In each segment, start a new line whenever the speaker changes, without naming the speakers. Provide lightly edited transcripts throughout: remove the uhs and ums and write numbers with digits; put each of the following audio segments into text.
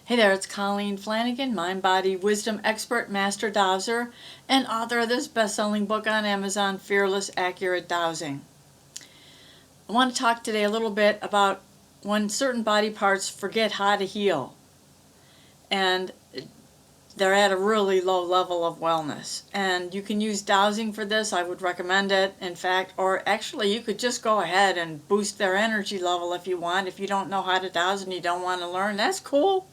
Hey there, it's Colleen Flanagan, mind, body, wisdom expert, master dowser, and author of this best-selling book on Amazon, Fearless, Accurate Dowsing. I want to talk today a little bit about when certain body parts forget how to heal, and they're at a really low level of wellness. And you can use dowsing for this. I would recommend it, in fact, or actually you could just go ahead and boost their energy level if you want. If you don't know how to dowse and you don't want to learn, that's cool.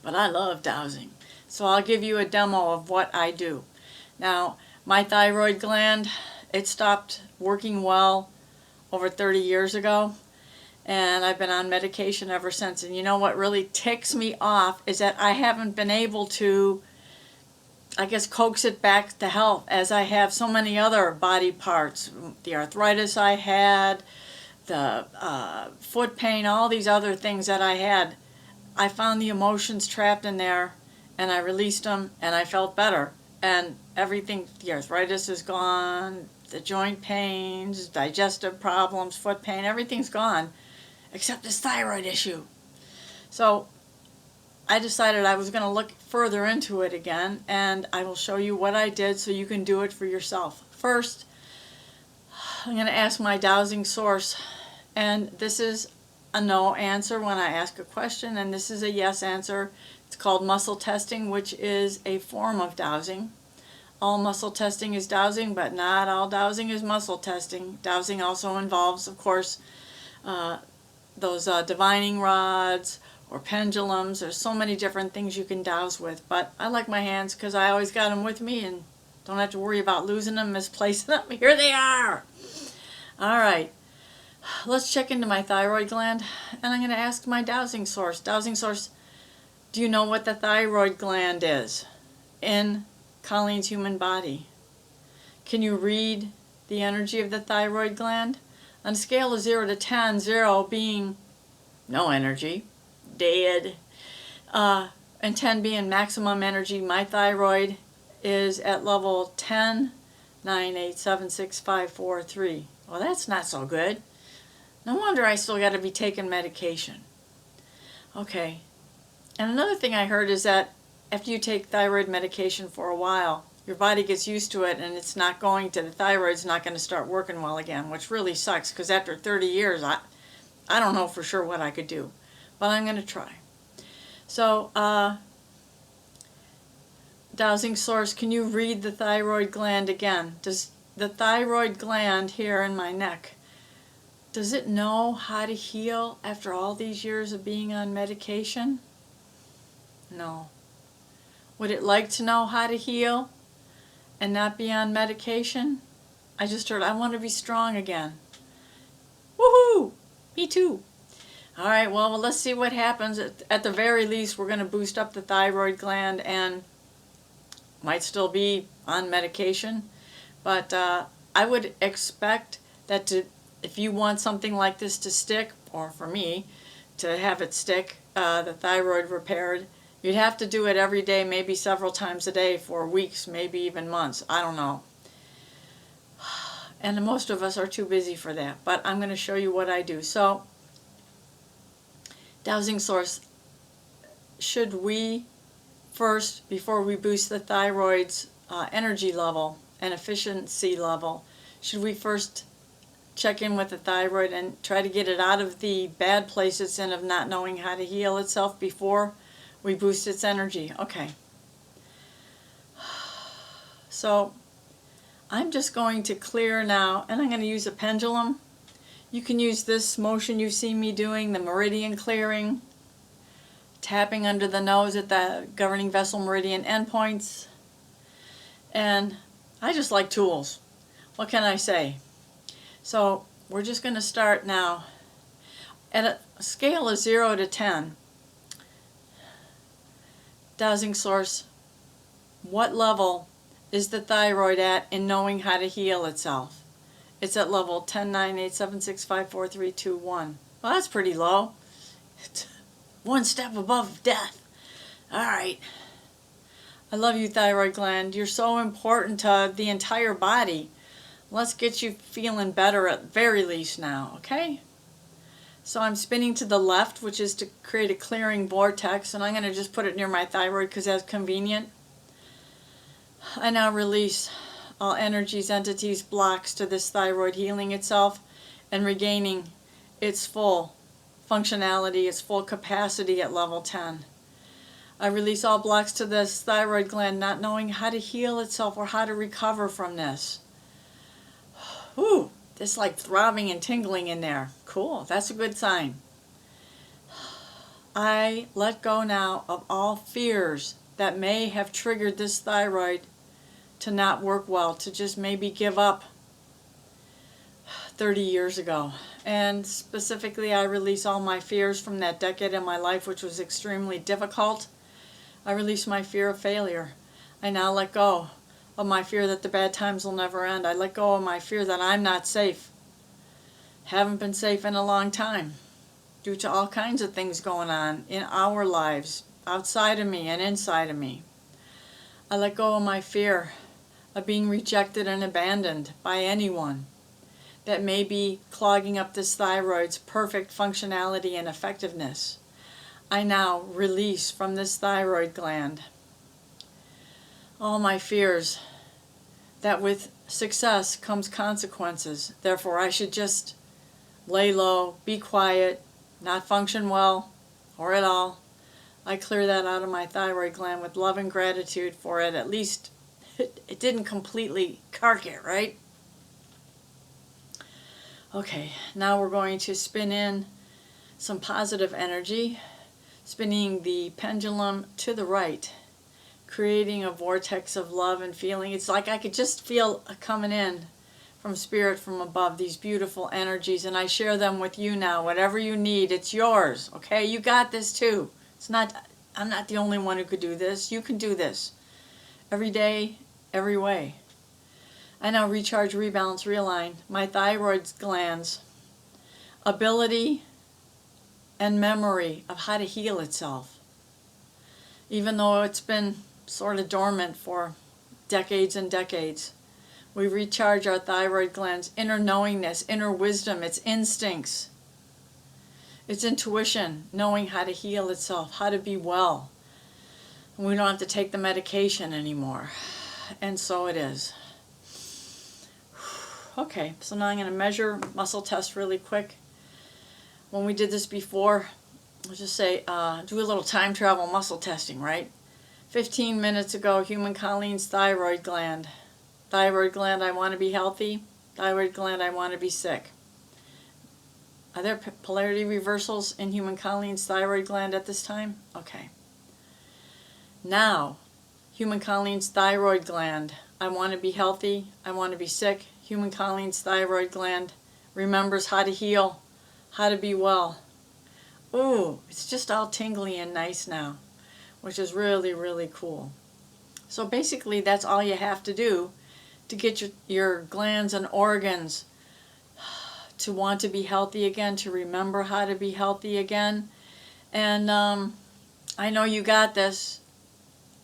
But I love dowsing. So I'll give you a demo of what I do. Now, my thyroid gland, it stopped working well over 30 years ago. And I've been on medication ever since. And you know what really ticks me off is that I haven't been able to, I guess, coax it back to health as I have so many other body parts. The arthritis I had, the foot pain, all these other things that I had. I found the emotions trapped in there, and I released them, and I felt better. And everything, the arthritis is gone, the joint pains, digestive problems, foot pain, everything's gone, except this thyroid issue. So I decided I was going to look further into it again, and I will show you what I did so you can do it for yourself. First, I'm going to ask my dowsing source, and this is a no answer when I ask a question, and this is a yes answer. It's called muscle testing, which is a form of dowsing. All muscle testing is dowsing, but not all dowsing is muscle testing. Dowsing also involves, of course, those divining rods or pendulums. There's so many different things you can dowse with, but I like my hands because I always got them with me and don't have to worry about losing them, misplacing them. Here they are. All right. Let's check into my thyroid gland, and I'm going to ask my dowsing source. Dowsing source, do you know what the thyroid gland is in Colleen's human body? Can you read the energy of the thyroid gland? On a scale of 0 to 10, 0 being no energy, dead, and 10 being maximum energy, my thyroid is at level 10, 9, 8, 7, 6, 5, 4, 3. Well, that's not so good. No wonder I still got to be taking medication. Okay. And another thing I heard is that after you take thyroid medication for a while, your body gets used to it and it's not going to, the thyroid's not going to start working well again, which really sucks because after 30 years, I don't know for sure what I could do. But I'm going to try. So, dowsing source, can you read the thyroid gland again? Does the thyroid gland here in my neck, does it know how to heal after all these years of being on medication? No. Would it like to know how to heal and not be on medication? I just heard, I want to be strong again. Woohoo! Me too. All right, well, let's see what happens. At the very least, we're going to boost up the thyroid gland and might still be on medication. But I would expect that if you want something like this to stick, or for me, to have it stick, the thyroid repaired, you'd have to do it every day, maybe several times a day for weeks, maybe even months. I don't know. And most of us are too busy for that. But I'm going to show you what I do. So, dowsing source, should we first, before we boost the thyroid's energy level and efficiency level, should we first check in with the thyroid and try to get it out of the bad place it's in of not knowing how to heal itself before we boost its energy? Okay. So I'm just going to clear now, and I'm going to use a pendulum. You can use this motion you see me doing, the meridian clearing, tapping under the nose at the governing vessel meridian endpoints. And I just like tools. What can I say? So we're just going to start now at a scale of 0 to 10. Dowsing source, what level is the thyroid at in knowing how to heal itself? It's at level 10, 9, 8, 7, 6, 5, 4, 3, 2, 1. Well, that's pretty low. It's one step above death. All right. I love you, thyroid gland. You're so important to the entire body. Let's get you feeling better at very least now, okay? So I'm spinning to the left, which is to create a clearing vortex, and I'm going to just put it near my thyroid because that's convenient. I now release all energies, entities, blocks to this thyroid healing itself and regaining its full functionality, its full capacity at level 10. I release all blocks to this thyroid gland not knowing how to heal itself or how to recover from this. Ooh, it's like throbbing and tingling in there. Cool, that's a good sign. I let go now of all fears that may have triggered this thyroid to not work well, to just maybe give up 30 years ago. And specifically, I release all my fears from that decade in my life, which was extremely difficult. I release my fear of failure. I now let go of my fear that the bad times will never end. I let go of my fear that I'm not safe. Haven't been safe in a long time due to all kinds of things going on in our lives, outside of me and inside of me. I let go of my fear of being rejected and abandoned by anyone that may be clogging up this thyroid's perfect functionality and effectiveness. I now release from this thyroid gland all my fears that with success comes consequences. Therefore, I should just lay low, be quiet, not function well or at all. I clear that out of my thyroid gland with love and gratitude for it. At least it didn't completely cark it, right? Okay, now we're going to spin in some positive energy, spinning the pendulum to the right, creating a vortex of love and feeling. It's like I could just feel coming in from spirit from above, these beautiful energies, and I share them with you now. Whatever you need, it's yours, okay? You got this too. I'm not the only one who could do this. You can do this every day, every way. I now recharge, rebalance, realign my thyroid glands' ability and memory of how to heal itself. Even though it's been sort of dormant for decades and decades, we recharge our thyroid glands' inner knowingness, inner wisdom, its instincts, its intuition, knowing how to heal itself, how to be well. And we don't have to take the medication anymore. And so it is. Okay, so now I'm going to measure, muscle test really quick. When we did this before, let's just say, do a little time travel muscle testing, right? 15 minutes ago, human Colleen's thyroid gland. Thyroid gland, I want to be healthy. Thyroid gland, I want to be sick. Are there polarity reversals in human Colleen's thyroid gland at this time? Okay. Now, human Colleen's thyroid gland, I want to be healthy. I want to be sick. Human Colleen's thyroid gland remembers how to heal, how to be well. Ooh, it's just all tingly and nice now, which is really, really cool. So basically, that's all you have to do to get your glands and organs to want to be healthy again, to remember how to be healthy again. And I know you got this.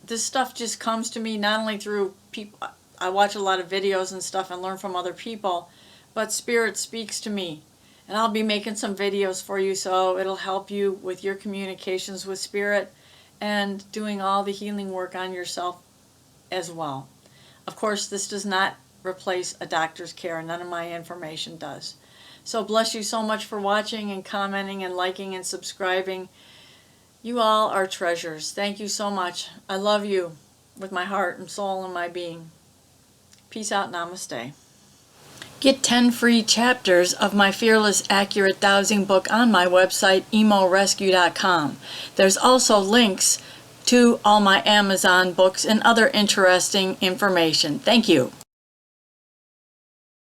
This stuff just comes to me not only through people. I watch a lot of videos and stuff and learn from other people, but Spirit speaks to me. And I'll be making some videos for you, so it'll help you with your communications with Spirit and doing all the healing work on yourself as well. Of course, this does not replace a doctor's care. None of my information does. So bless you so much for watching and commenting and liking and subscribing. You all are treasures. Thank you so much. I love you with my heart and soul and my being. Peace out. Namaste. Get 10 free chapters of my Fearless Accurate Dowsing book on my website, emorescue.com. There's also links to all my Amazon books and other interesting information. Thank you.